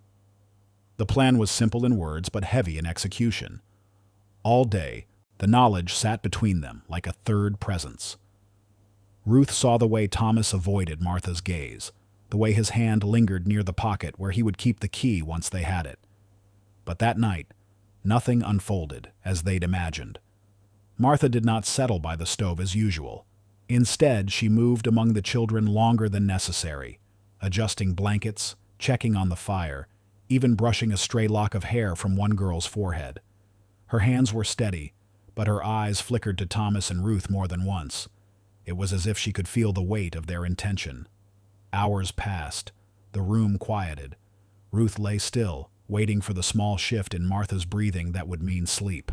The plan was simple in words but heavy in execution. All day, the knowledge sat between them like a third presence. Ruth saw the way Thomas avoided Martha's gaze, the way his hand lingered near the pocket where he would keep the key once they had it. But that night, nothing unfolded as they'd imagined. Martha did not settle by the stove as usual. Instead, she moved among the children longer than necessary, adjusting blankets, checking on the fire, even brushing a stray lock of hair from one girl's forehead. Her hands were steady, but her eyes flickered to Thomas and Ruth more than once. It was as if she could feel the weight of their intention. Hours passed. The room quieted. Ruth lay still, waiting for the small shift in Martha's breathing that would mean sleep.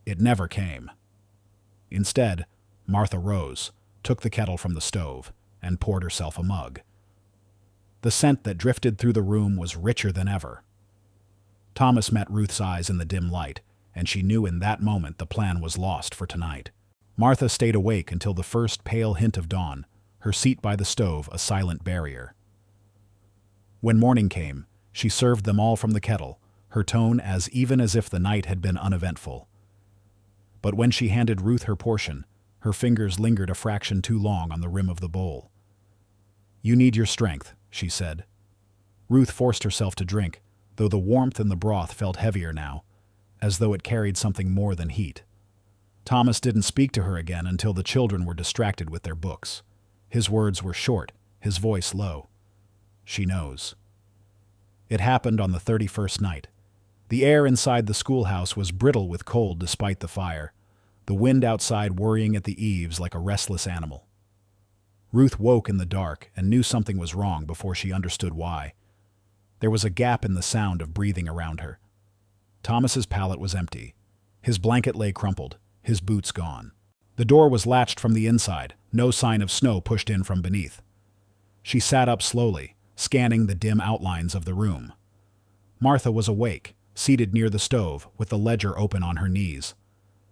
It never came. Instead, Martha rose, took the kettle from the stove, and poured herself a mug. The scent that drifted through the room was richer than ever. Thomas met Ruth's eyes in the dim light, and she knew in that moment the plan was lost for tonight. Martha stayed awake until the first pale hint of dawn, her seat by the stove a silent barrier. When morning came, she served them all from the kettle, her tone as even as if the night had been uneventful. But when she handed Ruth her portion, her fingers lingered a fraction too long on the rim of the bowl. "You need your strength," she said. Ruth forced herself to drink, though the warmth in the broth felt heavier now, as though it carried something more than heat. Thomas didn't speak to her again until the children were distracted with their books. His words were short, his voice low. "She knows." It happened on the 31st night. The air inside the schoolhouse was brittle with cold despite the fire, the wind outside worrying at the eaves like a restless animal. Ruth woke in the dark and knew something was wrong before she understood why. There was a gap in the sound of breathing around her. Thomas's pallet was empty. His blanket lay crumpled, his boots gone. The door was latched from the inside, no sign of snow pushed in from beneath. She sat up slowly, scanning the dim outlines of the room. Martha was awake, seated near the stove, with the ledger open on her knees.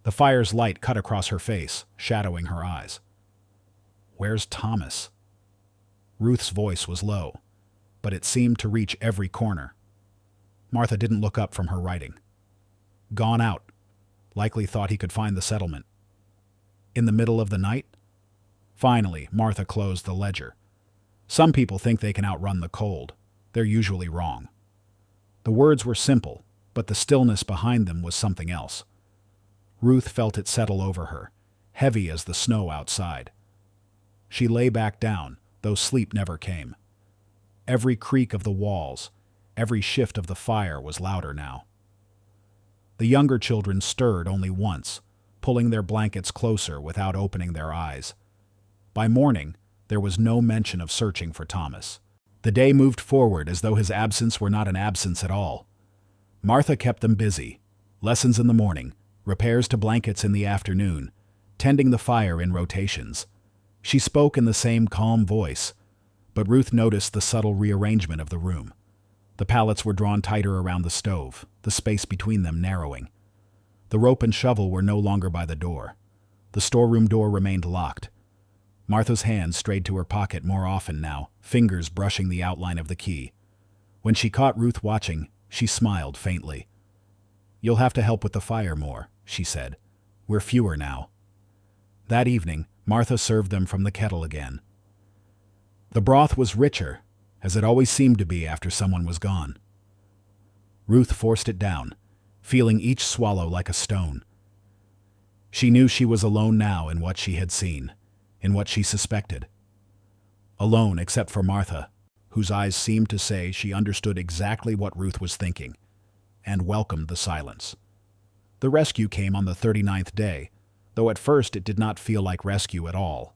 The fire's light cut across her face, shadowing her eyes. "Where's Thomas?" Ruth's voice was low, but it seemed to reach every corner. Martha didn't look up from her writing. "Gone out. Likely thought he could find the settlement." "In the middle of the night?" Finally, Martha closed the ledger. Some people think they can outrun the cold. They're usually wrong. The words were simple, but the stillness behind them was something else. Ruth felt it settle over her, heavy as the snow outside. She lay back down, though sleep never came. Every creak of the walls, every shift of the fire was louder now. The younger children stirred only once, pulling their blankets closer without opening their eyes. By morning, there was no mention of searching for Thomas. The day moved forward as though his absence were not an absence at all. Martha kept them busy. Lessons in the morning, repairs to blankets in the afternoon, tending the fire in rotations. She spoke in the same calm voice, but Ruth noticed the subtle rearrangement of the room. The pallets were drawn tighter around the stove, the space between them narrowing. The rope and shovel were no longer by the door. The storeroom door remained locked. Martha's hand strayed to her pocket more often now, fingers brushing the outline of the key. When she caught Ruth watching, she smiled faintly. "You'll have to help with the fire more," she said. "We're fewer now." That evening, Martha served them from the kettle again. The broth was richer, as it always seemed to be after someone was gone. Ruth forced it down, feeling each swallow like a stone. She knew she was alone now in what she had seen, in what she suspected. Alone except for Martha, whose eyes seemed to say she understood exactly what Ruth was thinking, and welcomed the silence. The rescue came on the 39th day, though at first it did not feel like rescue at all.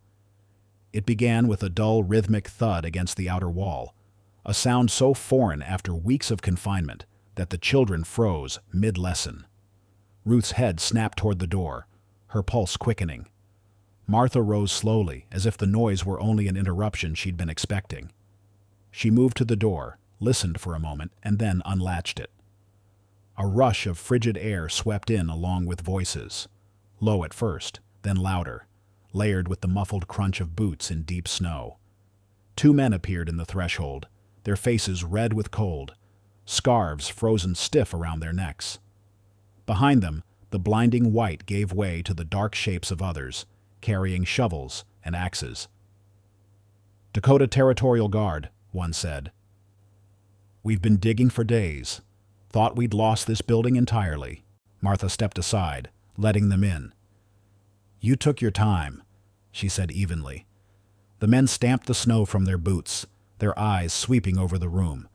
It began with a dull rhythmic thud against the outer wall, a sound so foreign after weeks of confinement that the children froze mid-lesson. Ruth's head snapped toward the door, her pulse quickening. Martha rose slowly, as if the noise were only an interruption she'd been expecting. She moved to the door, listened for a moment, and then unlatched it. A rush of frigid air swept in along with voices, low at first, then louder, layered with the muffled crunch of boots in deep snow. Two men appeared in the threshold, their faces red with cold, scarves frozen stiff around their necks. Behind them, the blinding white gave way to the dark shapes of others, carrying shovels and axes. "Dakota Territorial Guard," one said. "We've been digging for days. Thought we'd lost this building entirely." Martha stepped aside, letting them in. "You took your time," she said evenly. The men stamped the snow from their boots, their eyes sweeping over the room.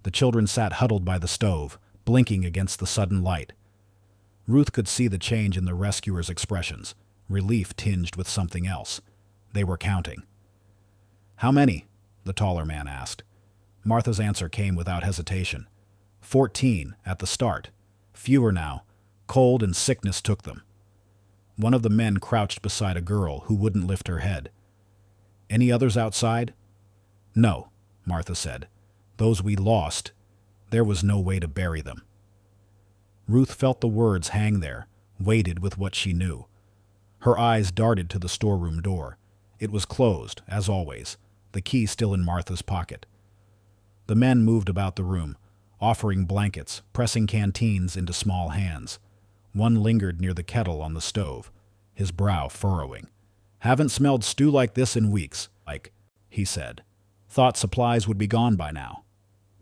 The children sat huddled by the stove, blinking against the sudden light. Ruth could see the change in the rescuers' expressions, relief tinged with something else. They were counting. "How many?" the taller man asked. Martha's answer came without hesitation. 14 at the start. Fewer now. Cold and sickness took them. One of the men crouched beside a girl who wouldn't lift her head. "Any others outside?" "No," Martha said. "Those we lost. There was no way to bury them." Ruth felt the words hang there, weighted with what she knew. Her eyes darted to the storeroom door. It was closed, as always, the key still in Martha's pocket. The men moved about the room, offering blankets, pressing canteens into small hands. One lingered near the kettle on the stove, his brow furrowing. "Haven't smelled stew like this in weeks, he said. "Thought supplies would be gone by now."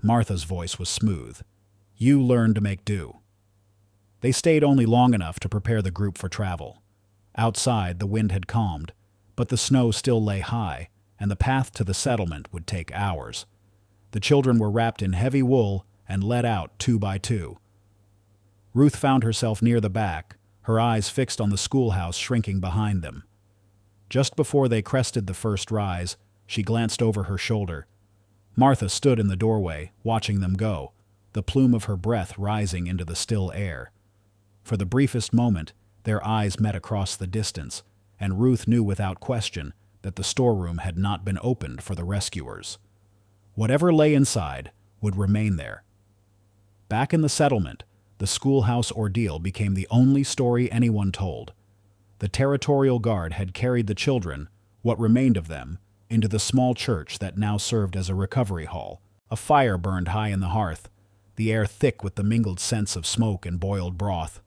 Martha's voice was smooth. "You learn to make do." They stayed only long enough to prepare the group for travel. Outside, the wind had calmed, but the snow still lay high, and the path to the settlement would take hours. The children were wrapped in heavy wool and led out 2 by 2. Ruth found herself near the back, her eyes fixed on the schoolhouse shrinking behind them. Just before they crested the first rise, she glanced over her shoulder. Martha stood in the doorway, watching them go, the plume of her breath rising into the still air. For the briefest moment, their eyes met across the distance, and Ruth knew without question that the storeroom had not been opened for the rescuers. Whatever lay inside would remain there. Back in the settlement, the schoolhouse ordeal became the only story anyone told. The territorial guard had carried the children, what remained of them, into the small church that now served as a recovery hall. A fire burned high in the hearth, the air thick with the mingled scents of smoke and boiled broth.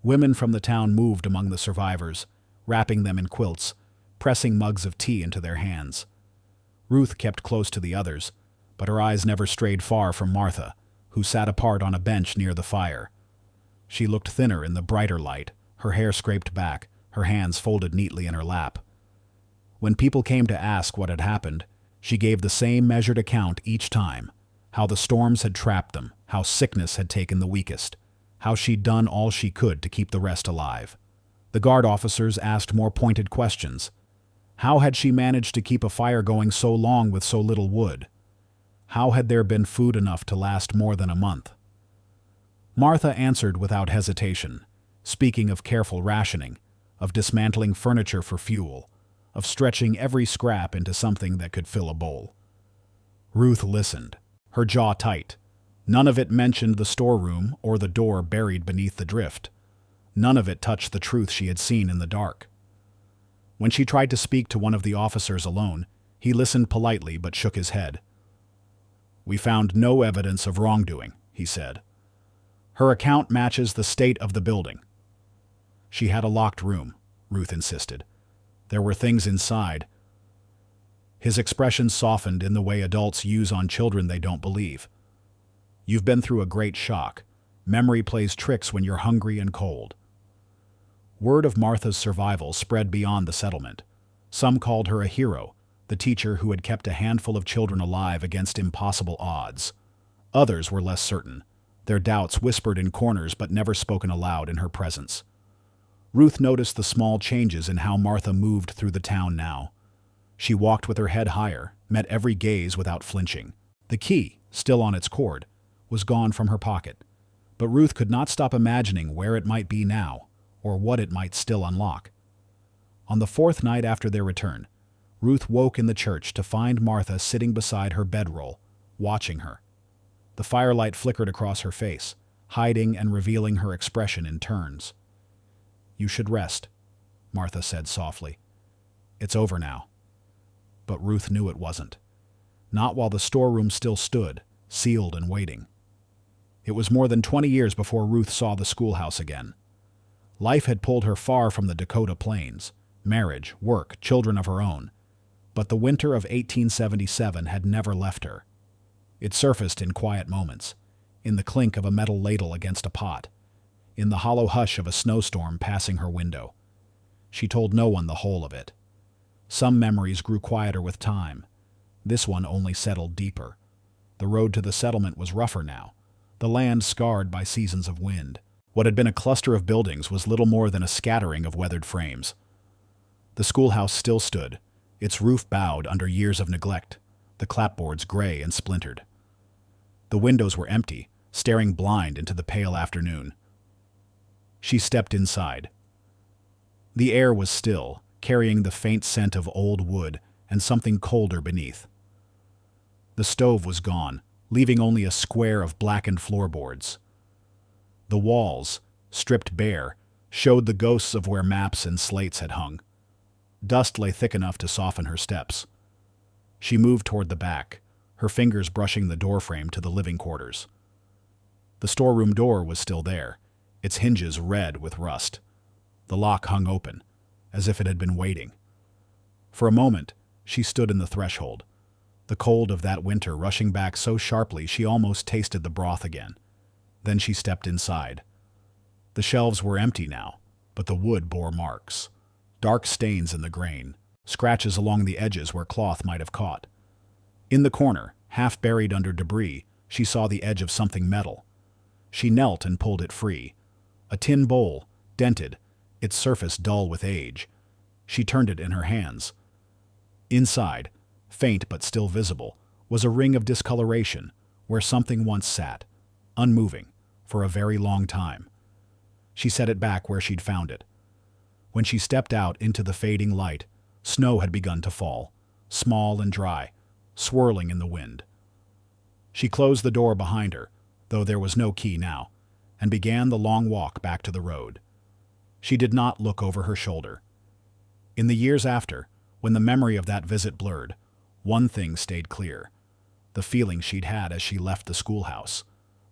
Women from the town moved among the survivors, wrapping them in quilts, pressing mugs of tea into their hands. Ruth kept close to the others, but her eyes never strayed far from Martha, who sat apart on a bench near the fire. She looked thinner in the brighter light, her hair scraped back, her hands folded neatly in her lap. When people came to ask what had happened, she gave the same measured account each time, how the storms had trapped them, how sickness had taken the weakest, how she'd done all she could to keep the rest alive. The guard officers asked more pointed questions. How had she managed to keep a fire going so long with so little wood? How had there been food enough to last more than a month? Martha answered without hesitation, speaking of careful rationing, of dismantling furniture for fuel, of stretching every scrap into something that could fill a bowl. Ruth listened, her jaw tight. None of it mentioned the storeroom or the door buried beneath the drift. None of it touched the truth she had seen in the dark. When she tried to speak to one of the officers alone, he listened politely but shook his head. "We found no evidence of wrongdoing," he said. "Her account matches the state of the building." "She had a locked room," Ruth insisted. "There were things inside." His expression softened in the way adults use on children they don't believe. "You've been through a great shock. Memory plays tricks when you're hungry and cold." Word of Martha's survival spread beyond the settlement. Some called her a hero, the teacher who had kept a handful of children alive against impossible odds. Others were less certain, their doubts whispered in corners but never spoken aloud in her presence. Ruth noticed the small changes in how Martha moved through the town now. She walked with her head higher, met every gaze without flinching. The key, still on its cord, was gone from her pocket, but Ruth could not stop imagining where it might be now, or what it might still unlock. On the 4th night after their return, Ruth woke in the church to find Martha sitting beside her bedroll, watching her. The firelight flickered across her face, hiding and revealing her expression in turns. "You should rest," Martha said softly. "It's over now." But Ruth knew it wasn't. Not while the storeroom still stood, sealed and waiting. It was more than 20 years before Ruth saw the schoolhouse again. Life had pulled her far from the Dakota plains, marriage, work, children of her own. But the winter of 1877 had never left her. It surfaced in quiet moments, in the clink of a metal ladle against a pot, in the hollow hush of a snowstorm passing her window. She told no one the whole of it. Some memories grew quieter with time. This one only settled deeper. The road to the settlement was rougher now, the land scarred by seasons of wind. What had been a cluster of buildings was little more than a scattering of weathered frames. The schoolhouse still stood, its roof bowed under years of neglect, the clapboards gray and splintered. The windows were empty, staring blind into the pale afternoon. She stepped inside. The air was still, carrying the faint scent of old wood and something colder beneath. The stove was gone, leaving only a square of blackened floorboards. The walls, stripped bare, showed the ghosts of where maps and slates had hung. Dust lay thick enough to soften her steps. She moved toward the back, her fingers brushing the doorframe to the living quarters. The storeroom door was still there, its hinges red with rust. The lock hung open, as if it had been waiting. For a moment, she stood in the threshold, the cold of that winter rushing back so sharply she almost tasted the broth again. Then she stepped inside. The shelves were empty now, but the wood bore marks. Dark stains in the grain, scratches along the edges where cloth might have caught. In the corner, half buried under debris, she saw the edge of something metal. She knelt and pulled it free. A tin bowl, dented, its surface dull with age. She turned it in her hands. Inside, faint but still visible, was a ring of discoloration where something once sat, unmoving, for a very long time. She set it back where she'd found it. When she stepped out into the fading light, snow had begun to fall, small and dry, swirling in the wind. She closed the door behind her, though there was no key now, and began the long walk back to the road. She did not look over her shoulder. In the years after, when the memory of that visit blurred, one thing stayed clear: the feeling she'd had as she left the schoolhouse,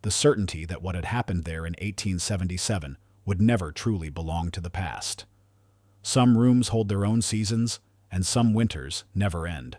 the certainty that what had happened there in 1877 would never truly belong to the past. Some rooms hold their own seasons, and some winters never end.